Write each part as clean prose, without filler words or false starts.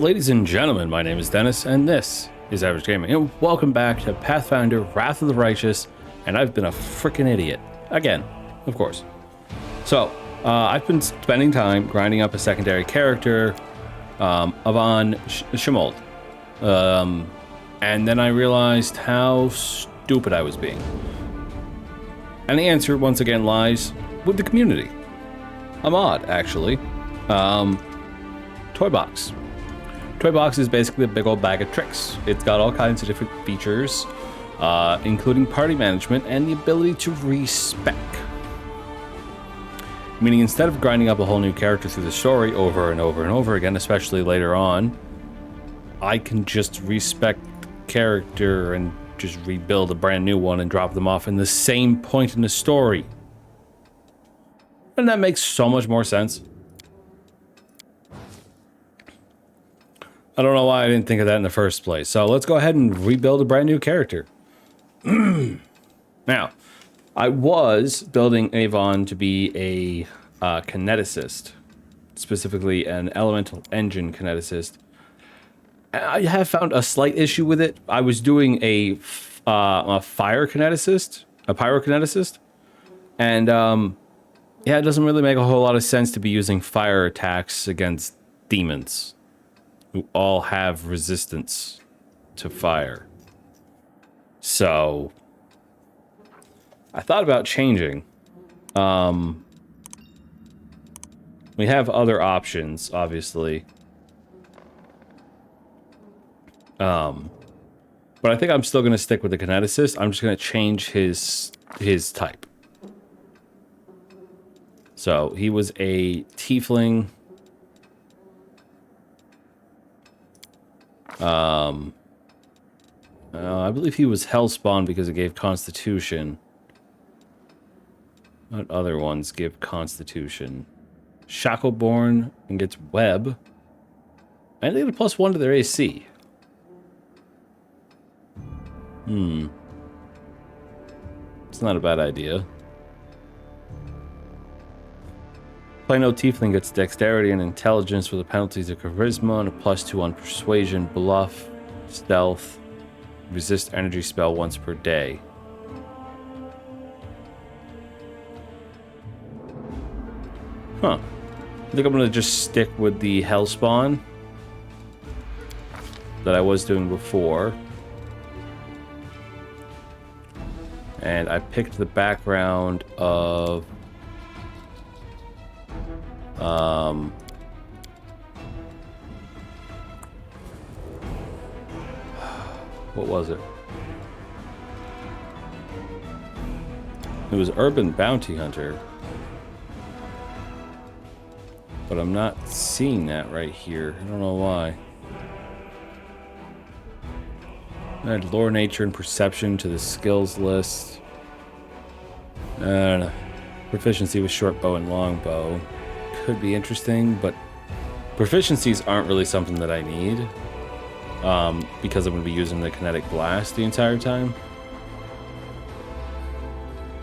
ladies and gentlemen, my name is Dennis, and this is Average Gaming, and welcome back to Pathfinder, Wrath of the Righteous, and I've been a freaking idiot. Again, of course. So, I've been spending time grinding up a secondary character, Avan Shimold. And then I realized how stupid I was being. And the answer, once again, lies with the community. A mod, actually. Toy Box. Toy Box is basically a big old bag of tricks. It's got all kinds of different features, including party management and the ability to respec. Meaning instead of grinding up a whole new character through the story over and over and over again, especially later on, I can just respec the character and just rebuild a brand new one and drop them off in the same point in the story. And that makes so much more sense. I don't know why I didn't think of that in the first place. So let's go ahead and rebuild a brand new character. Now, I was building Avon to be a kineticist, specifically an elemental engine kineticist. I have found a slight issue with it. I was doing a fire kineticist, a pyrokineticist, and yeah, it doesn't really make a whole lot of sense to be using fire attacks against demons who all have resistance to fire. So I thought about changing. We have other options, obviously. But I think I'm still going to stick with the kineticist. I'm just going to change his type. So he was a tiefling. I believe he was Hellspawn because it gave Constitution. What other ones give Constitution? Shackleborn and gets Web. And they get a +1 to their AC. It's not a bad idea. Plano Tiefling gets Dexterity and Intelligence with the penalties of Charisma and a +2 on Persuasion, Bluff, Stealth, Resist Energy Spell once per day. Huh. I think I'm going to just stick with the Hellspawn that I was doing before. And I picked the background of what was it? It was Urban Bounty Hunter. But I'm not seeing that right here. I don't know why. Add Lore, Nature, and Perception to the skills list. I don't know. Proficiency with short bow and long bow. Could be interesting, but proficiencies aren't really something that I need. Because I'm going to be using the Kinetic Blast the entire time.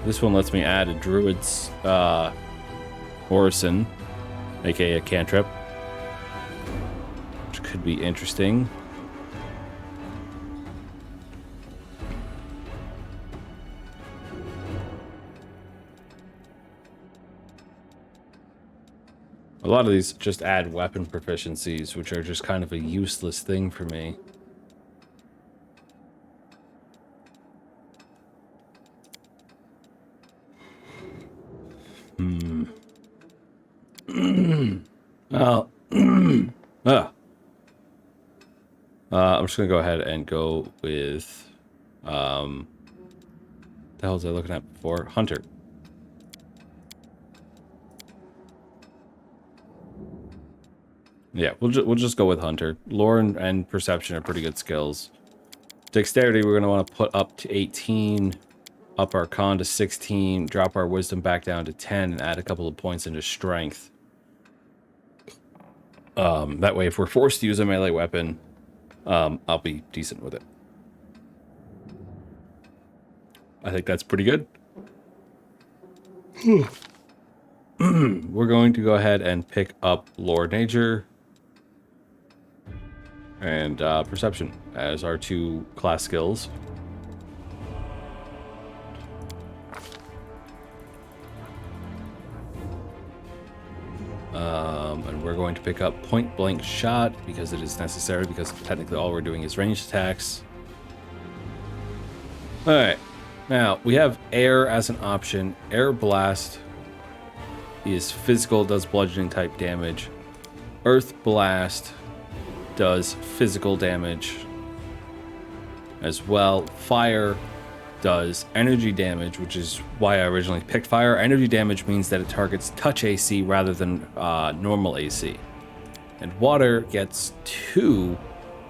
This one lets me add a Druid's Orison, aka a cantrip, which could be interesting. A lot of these just add weapon proficiencies, which are just kind of a useless thing for me. Oh. I'm just gonna go ahead and go with the hell was I looking at before? Hunter. Yeah, we'll just go with Hunter. Lore and Perception are pretty good skills. Dexterity, we're gonna want to put up to 18, up our Con to 16, drop our Wisdom back down to 10, and add a couple of points into Strength. That way, if we're forced to use a melee weapon, I'll be decent with it. I think that's pretty good. We're going to go ahead and pick up Lore Nature. And perception as our 2 class skills. And we're going to pick up point blank shot because it is necessary, because technically all we're doing is ranged attacks. Alright, now we have air as an option. Air blast is physical, does bludgeoning type damage. Earth blast does physical damage as well. Fire does energy damage, which is why I originally picked fire. Energy damage means that it targets touch AC rather than normal AC. And water gets 2.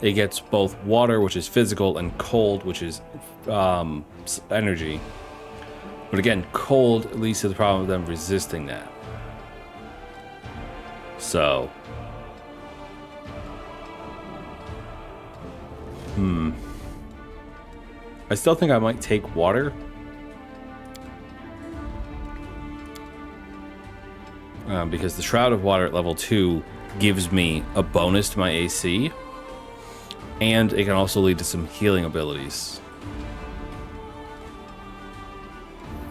It gets both water, which is physical, and cold, which is energy. But again, cold leads to the problem of them resisting that. So I still think I might take water. Because the Shroud of Water at level 2 gives me a bonus to my AC. And it can also lead to some healing abilities.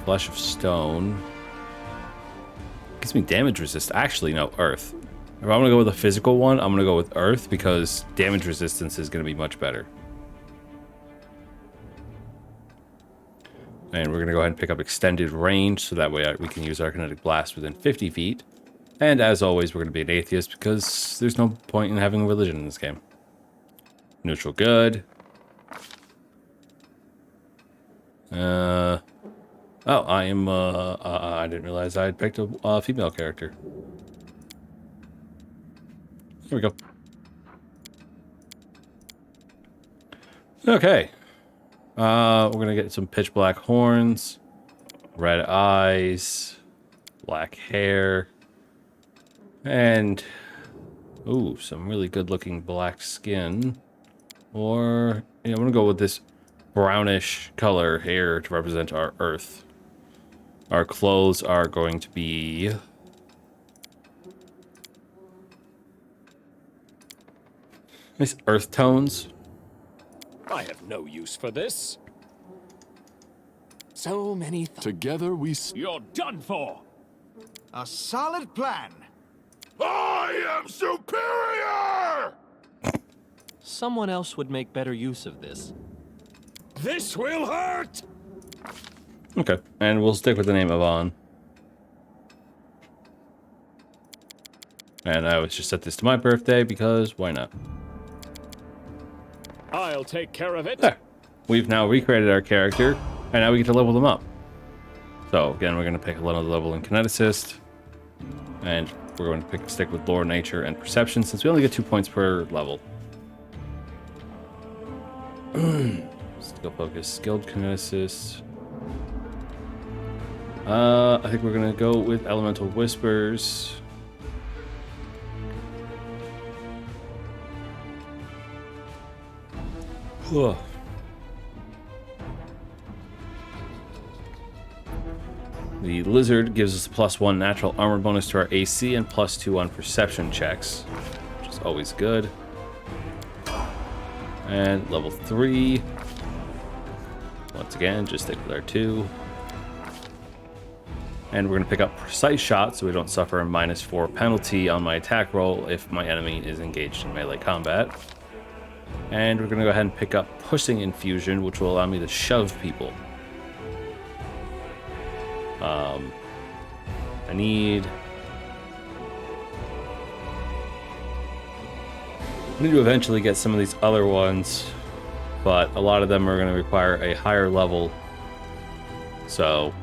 Flesh of Stone gives me damage resist. Actually, no, Earth. If I'm going to go with a physical one, I'm going to go with Earth because damage resistance is going to be much better. And we're going to go ahead and pick up extended range, so that way we can use our kinetic blast within 50 feet. And as always, we're going to be an atheist because there's no point in having a religion in this game. Neutral good. Oh, I am, I didn't realize I had picked a female character. There we go. Okay. We're gonna get some pitch black horns, red eyes, black hair, and ooh, some really good looking black skin. Or I'm gonna go with this brownish color hair to represent our earth. Our clothes are going to be nice earth tones. I have no use for this. So many Together we... You're done for! A solid plan. I am superior! Someone else would make better use of this. This will hurt! Okay, and we'll stick with the name Yvonne. And I always just set this to my birthday because why not? I'll take care of it. There. We've now recreated our character, and now we get to level them up. So again, we're going to pick another level in Kineticist, and we're going to stick with Lore, Nature, and Perception since we only get 2 points per level. Skill focus, skilled Kineticist. I think we're going to go with Elemental Whispers. Ugh. The Lizard gives us a +1 natural armor bonus to our AC and +2 on perception checks, which is always good. And level 3. Once again, just stick with our 2. And we're going to pick up Precise Shot so we don't suffer a -4 penalty on my attack roll if my enemy is engaged in melee combat. And we're going to go ahead and pick up Pushing Infusion, which will allow me to shove people. I need to eventually get some of these other ones, but a lot of them are going to require a higher level. So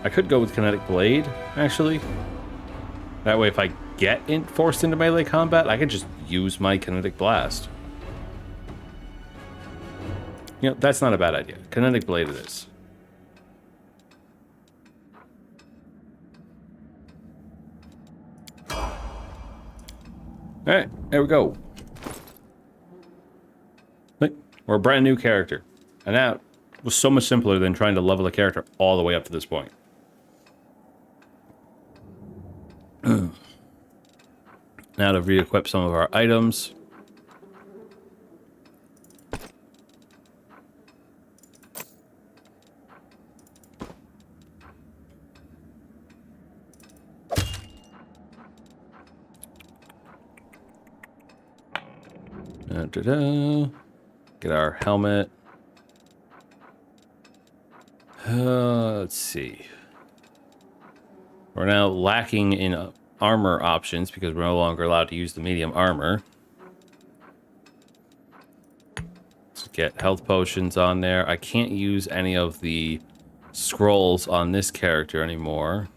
I could go with Kinetic Blade, actually. That way, if I get forced into melee combat, I can just use my Kinetic Blast. You know, that's not a bad idea. Kinetic Blade it is. Alright, there we go. Look, we're a brand new character. And that was so much simpler than trying to level a character all the way up to this point. Now to re-equip some of our items. Da-da-da. Get our helmet. Let's see. We're now lacking in armor options because we're no longer allowed to use the medium armor. Let's get health potions on there. I can't use any of the scrolls on this character anymore,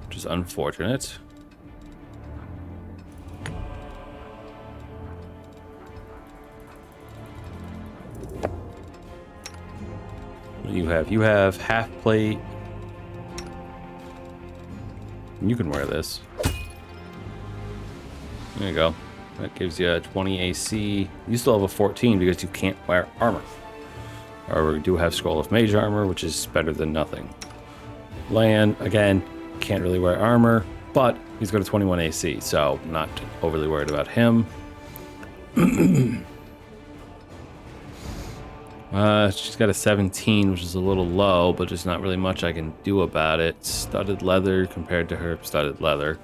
which is unfortunate. What do you have? You have half plate. You can wear this. There you go. That gives you a 20 AC. You still have a 14 because you can't wear armor. However, we do have Scroll of Mage Armor, which is better than nothing. Lan, again, can't really wear armor, but he's got a 21 AC, so not overly worried about him. She's got a 17, which is a little low, but there's not really much I can do about it. Studded leather compared to her studded leather.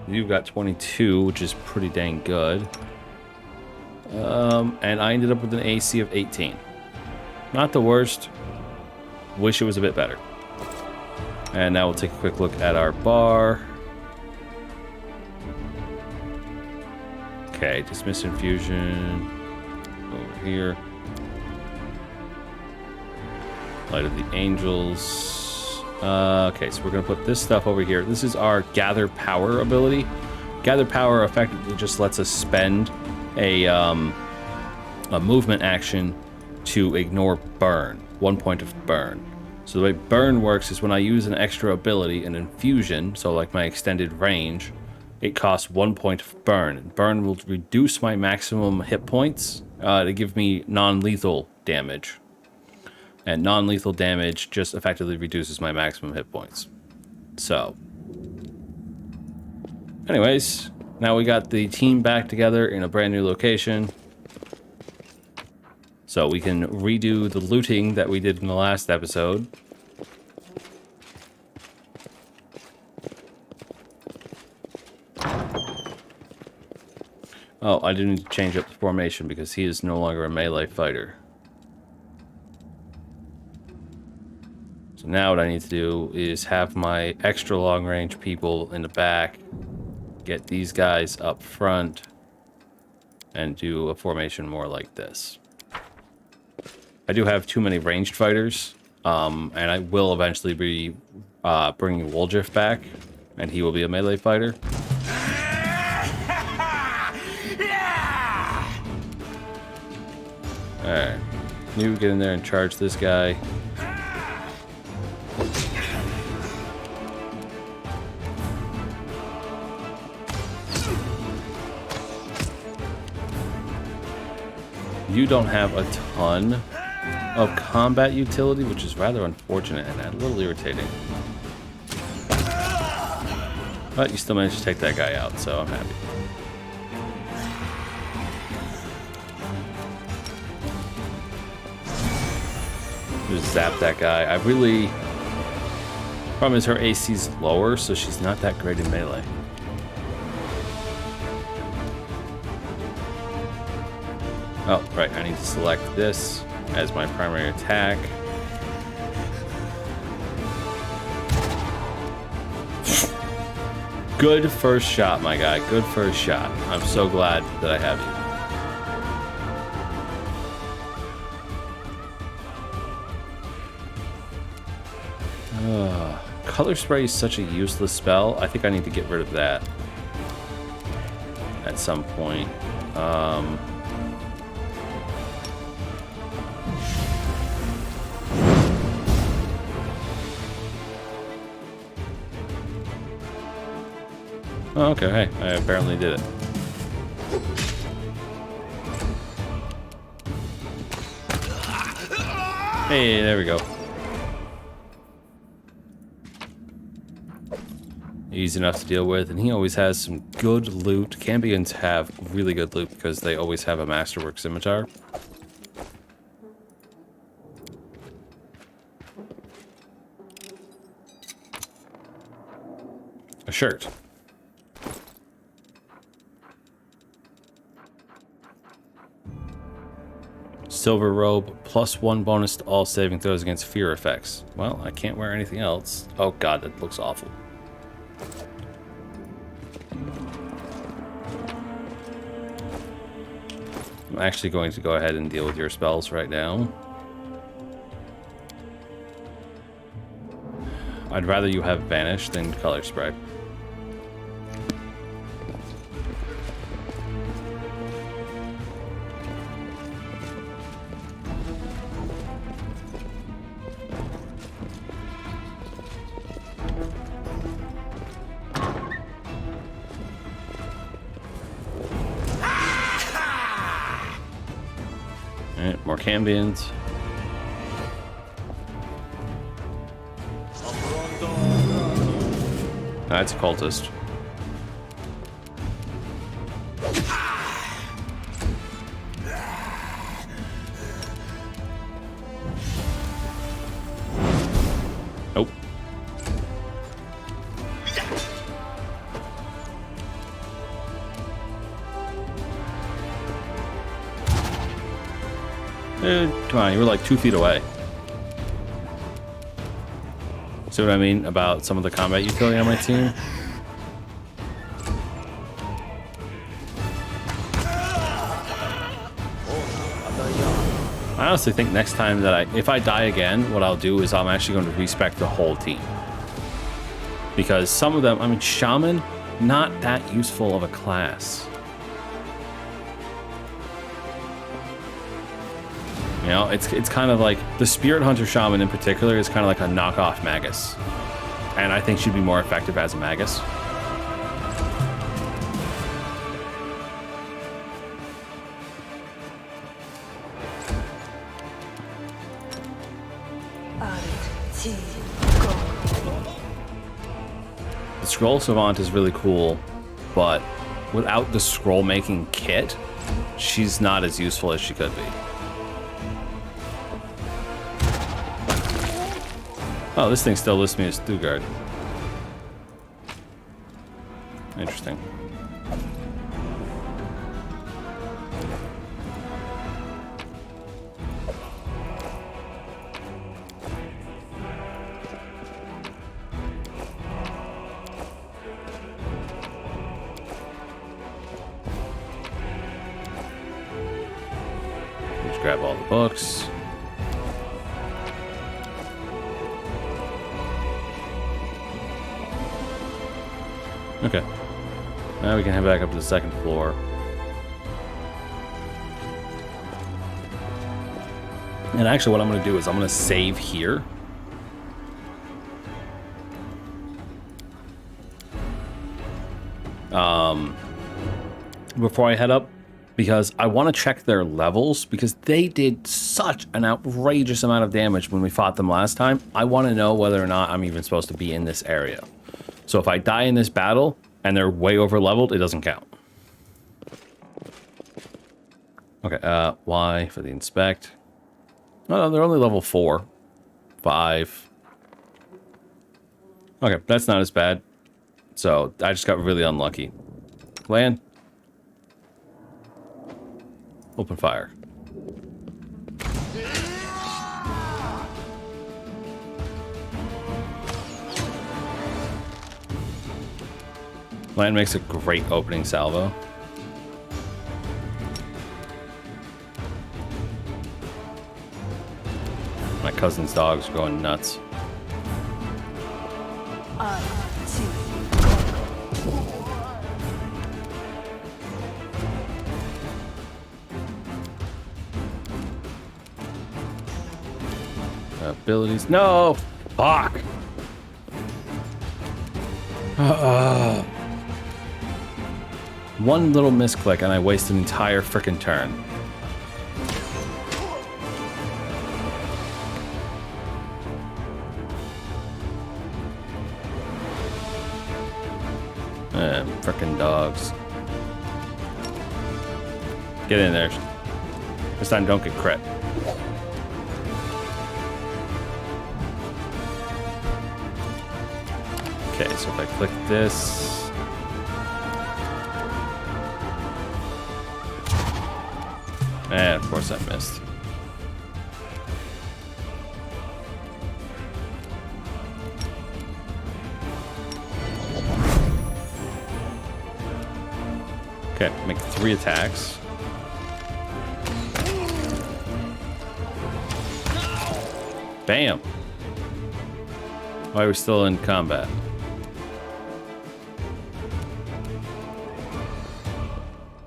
You've got 22, which is pretty dang good. And I ended up with an AC of 18. Not the worst. Wish it was a bit better. And now we'll take a quick look at our bar. Okay, dismiss infusion. Over here. Light of the Angels. Okay, so we're going to put this stuff over here. This is our Gather Power ability. Gather Power effectively just lets us spend a movement action to ignore burn. 1 point of burn. So the way burn works is when I use an extra ability, an infusion, so like my extended range, it costs 1 point of burn. Burn will reduce my maximum hit points to give me non-lethal damage. And non-lethal damage just effectively reduces my maximum hit points. So, anyways, now we got the team back together in a brand new location. So we can redo the looting that we did in the last episode. Oh, I do need to change up the formation because he is no longer a melee fighter. So now what I need to do is have my extra long range people in the back, get these guys up front, and do a formation more like this. I do have too many ranged fighters, and I will eventually be bringing Woljif back, and he will be a melee fighter. Alright, you get in there and charge this guy. You don't have a ton of combat utility, which is rather unfortunate and a little irritating. But you still managed to take that guy out, so I'm happy. Just zap that guy. I really... Problem is her AC's lower, so she's not that great in melee. Oh, right, I need to select this as my primary attack. Good first shot, my guy. Good first shot. I'm so glad that I have you. Color spray is such a useless spell. I think I need to get rid of that at some point. Oh, okay, hey, I apparently did it. Hey, there we go. Easy enough to deal with, and he always has some good loot. Cambions have really good loot because they always have a Masterwork Scimitar. A shirt. Silver robe, +1 bonus to all saving throws against fear effects. Well, I can't wear anything else. Oh god, that looks awful. I'm actually going to go ahead and deal with your spells right now. I'd rather you have Vanish than Color Spray. Alright, more Cambions. That's a cultist. Nope. Dude, come on, you were like 2 feet away. See what I mean about some of the combat utility on my team? I honestly think next time that if I die again, what I'll do is I'm actually going to respec the whole team. Because some of them, I mean, Shaman, not that useful of a class. You know, it's kind of like the Spirit Hunter Shaman in particular is kind of like a knockoff Magus. And I think she'd be more effective as a Magus. The Scroll Savant is really cool, but without the scroll making kit, she's not as useful as she could be. Oh, this thing still lists me as Thugard. Interesting. Just grab all the books. Okay. Now we can head back up to the second floor. And actually what I'm going to do is I'm going to save here. Before I head up, because I want to check their levels, because they did such an outrageous amount of damage when we fought them last time. I want to know whether or not I'm even supposed to be in this area. So if I die in this battle and they're way over leveled, it doesn't count. Okay, Y for the inspect. Oh, no, they're only level 4. 5. Okay, that's not as bad. So I just got really unlucky. Land. Open fire. Land makes a great opening salvo. My cousin's dogs are going nuts. Abilities. No! Fuck! One little misclick and I waste an entire frickin' turn. Frickin' dogs. Get in there. This time don't get crit. Okay, so if I click this... And of course I missed. Okay, make 3 attacks. Bam! Why are we still in combat?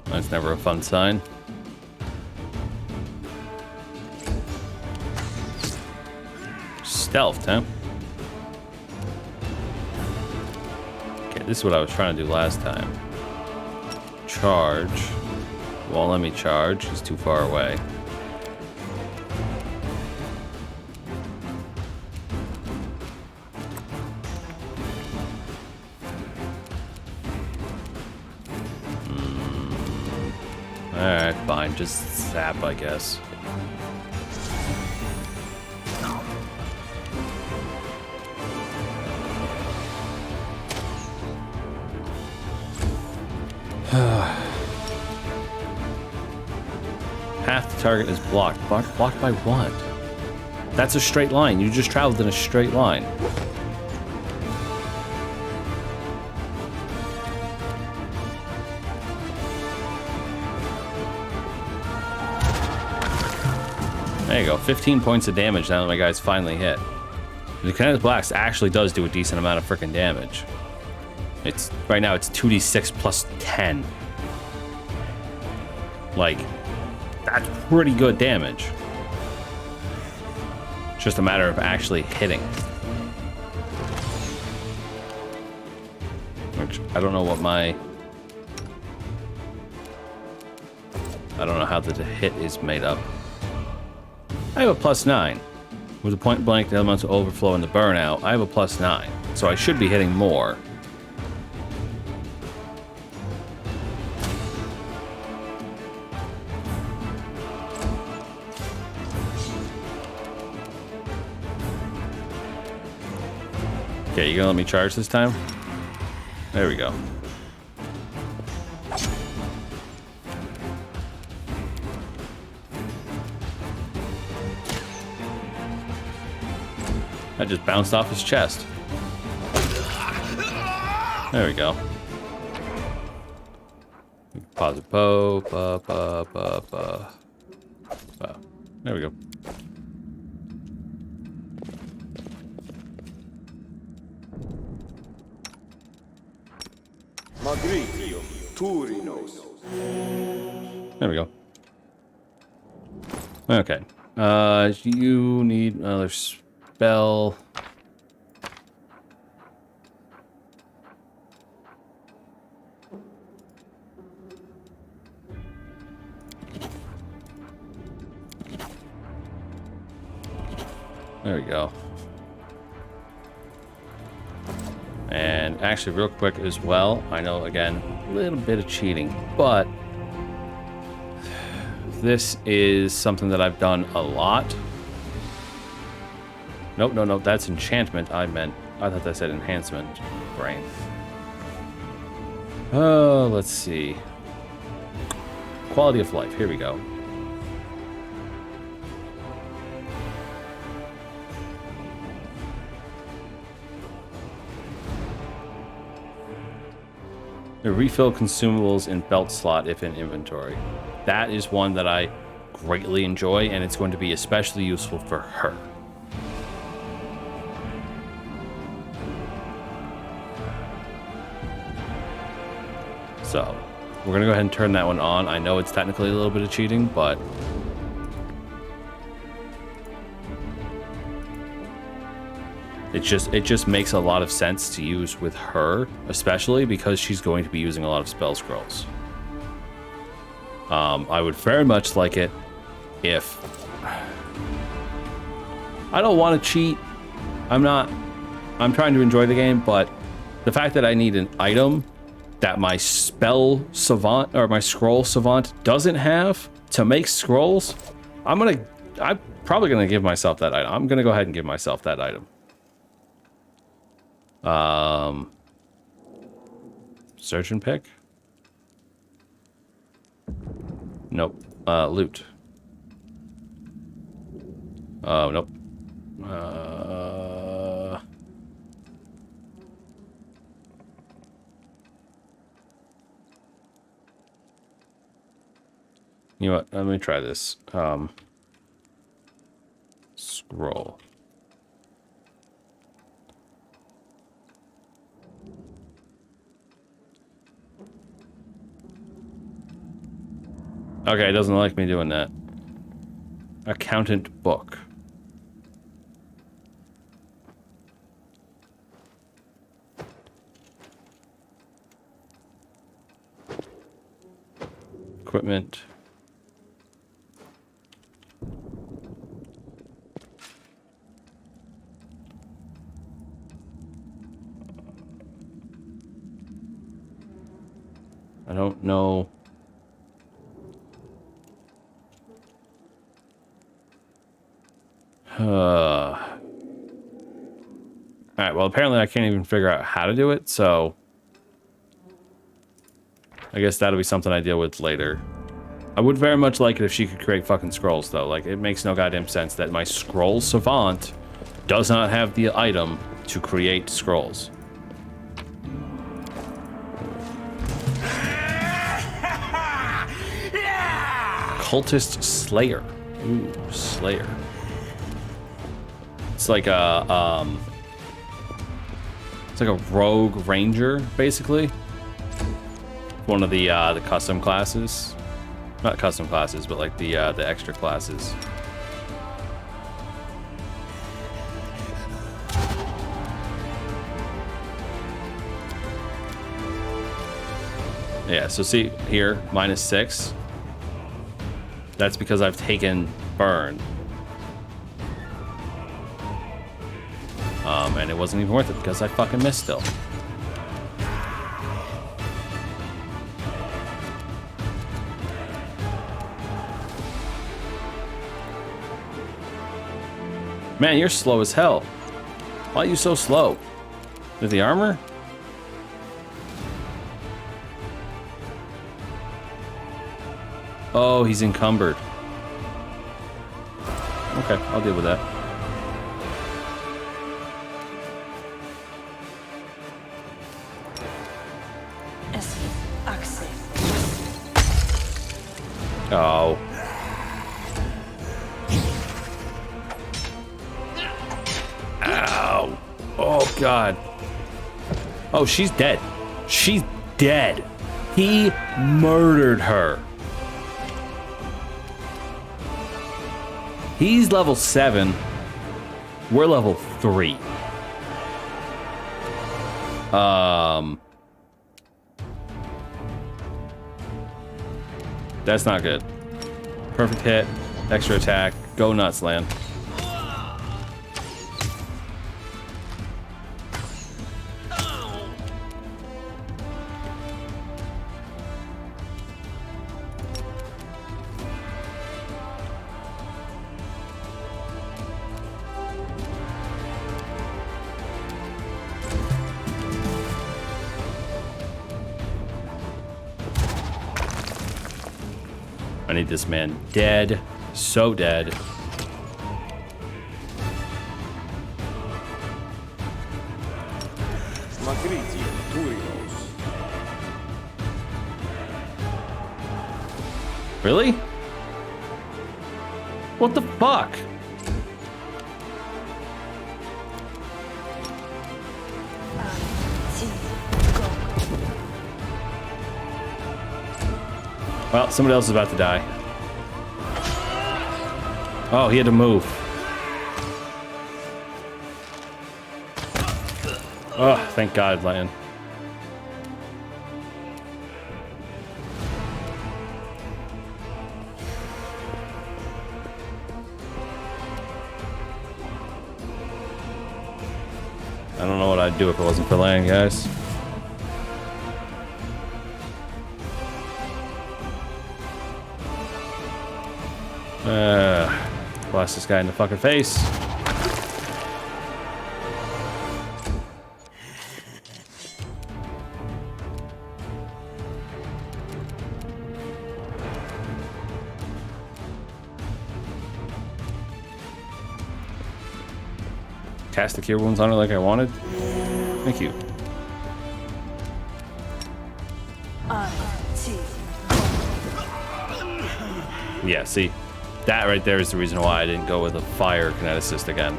That's never a fun sign. Stealth, huh? Okay, this is what I was trying to do last time. Charge. Won't let me charge. He's too far away. Alright, fine. Just zap, I guess. Half the target is blocked. Blocked by what? That's a straight line. You just traveled in a straight line. There you go. 15 points of damage now that my guy's finally hit. The Kinetic Blast actually does do a decent amount of freaking damage. It's right now it's 2d6 plus 10. Like, that's pretty good damage. It's just a matter of actually hitting. Which I don't know what my... I don't know how the hit is made up. I have a +9. With a point blank, the elemental overflow and the burnout, I have a +9. So I should be hitting more. Okay, you gonna let me charge this time? There we go. I just bounced off his chest. There we go. Pause it. There we go. There we go. Okay. You need another spell. There we go. And actually, real quick as well, I know, again, a little bit of cheating, but this is something that I've done a lot. Nope, no, that's enchantment. I thought that said enhancement. Brain. Oh, let's see. Quality of life. Here we go. Refill consumables in belt slot if in inventory. That is one that I greatly enjoy, and it's going to be especially useful for her. So, we're going to go ahead and turn that one on. I know it's technically a little bit of cheating, but it just makes a lot of sense to use with her, especially because she's going to be using a lot of spell scrolls. I would very much like it if... I don't want to cheat. I'm trying to enjoy the game, but the fact that I need an item that my spell savant or my scroll savant doesn't have to make scrolls, I'm probably gonna give myself that item. I'm gonna go ahead and give myself that item. Search and pick? Nope. Loot. Oh, nope. You know what? Let me try this. Scroll. Okay, it doesn't like me doing that. Accountant book. Equipment. I don't know. Alright, well, apparently I can't even figure out how to do it, so I guess that'll be something I deal with later. I would very much like it if she could create fucking scrolls, though. Like, it makes no goddamn sense that my scroll savant does not have the item to create scrolls. Cultist Slayer. Ooh, Slayer. It's like a, it's like a rogue ranger, basically. One of the custom classes. Not custom classes, but like the extra classes. Yeah, so see here, -6. That's because I've taken burn. And it wasn't even worth it because I fucking missed still. Man, you're slow as hell. Why are you so slow? With the armor? Oh, he's encumbered. Okay, I'll deal with that. Oh. Ow. Oh, God. Oh, she's dead. She's dead. He murdered her. He's level 7. We're level 3. That's not good. Perfect hit. Extra attack. Go nuts, Lan. I need this man dead. So dead. Really? What the fuck? Well, somebody else is about to die. Oh, he had to move. Oh, thank God, Lion. I don't know what I'd do if it wasn't for Lion, guys. Blast this guy in the fucking face. Cast the cure wounds on her like I wanted. Thank you. Yeah, see, that right there is the reason why I didn't go with a fire kineticist again.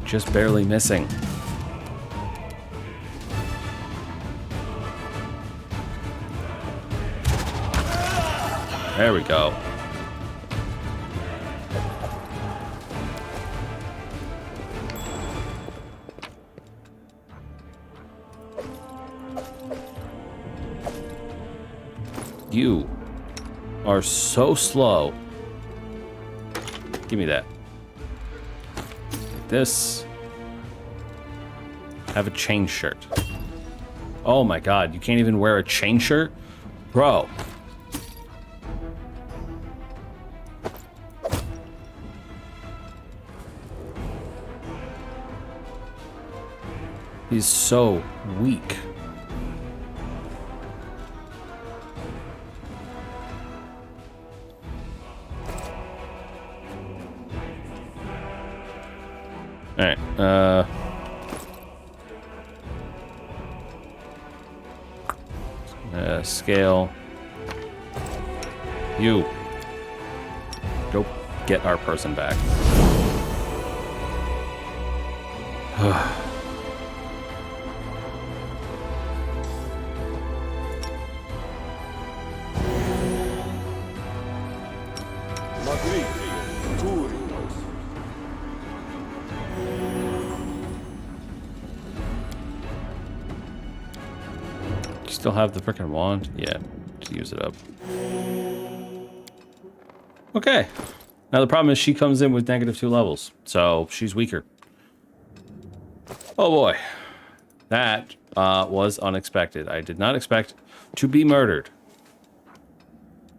Just barely missing. There we go. You are so slow. Give me that. This. Have a chain shirt. Oh my god, you can't even wear a chain shirt? Bro. He's so weak. Alright, scale. You. Go get our person back. Still have the frickin' wand? Yeah, just use it up. Okay. Now the problem is she comes in with -2 levels, so she's weaker. Oh boy. That was unexpected. I did not expect to be murdered.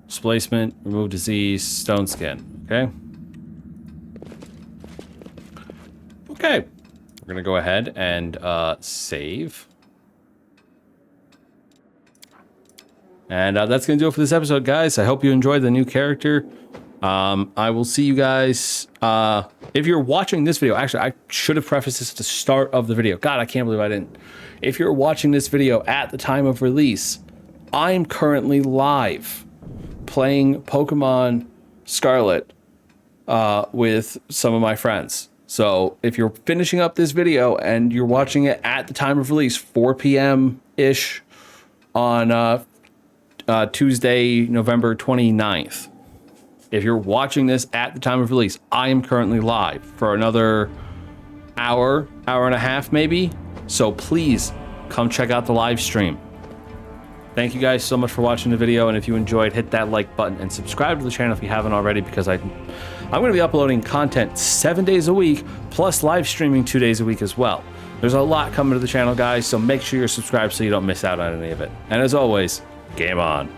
Displacement, remove disease, stone skin. Okay. Okay. We're gonna go ahead and save. And that's going to do it for this episode, guys. I hope you enjoyed the new character. I will see you guys. If you're watching this video, actually, I should have prefaced this at the start of the video. God, I can't believe I didn't. If you're watching this video at the time of release, I'm currently live playing Pokemon Scarlet with some of my friends. So if you're finishing up this video and you're watching it at the time of release, 4 p.m.-ish on Tuesday, November 29th. If you're watching this at the time of release, I am currently live for another hour and a half maybe. So please come check out the live stream. Thank you guys so much for watching the video, and if you enjoyed, hit that like button and subscribe to the channel if you haven't already, because I'm going to be uploading content 7 days a week, plus live streaming 2 days a week as well. There's a lot coming to the channel, guys, so make sure you're subscribed so you don't miss out on any of it. And as always, game on.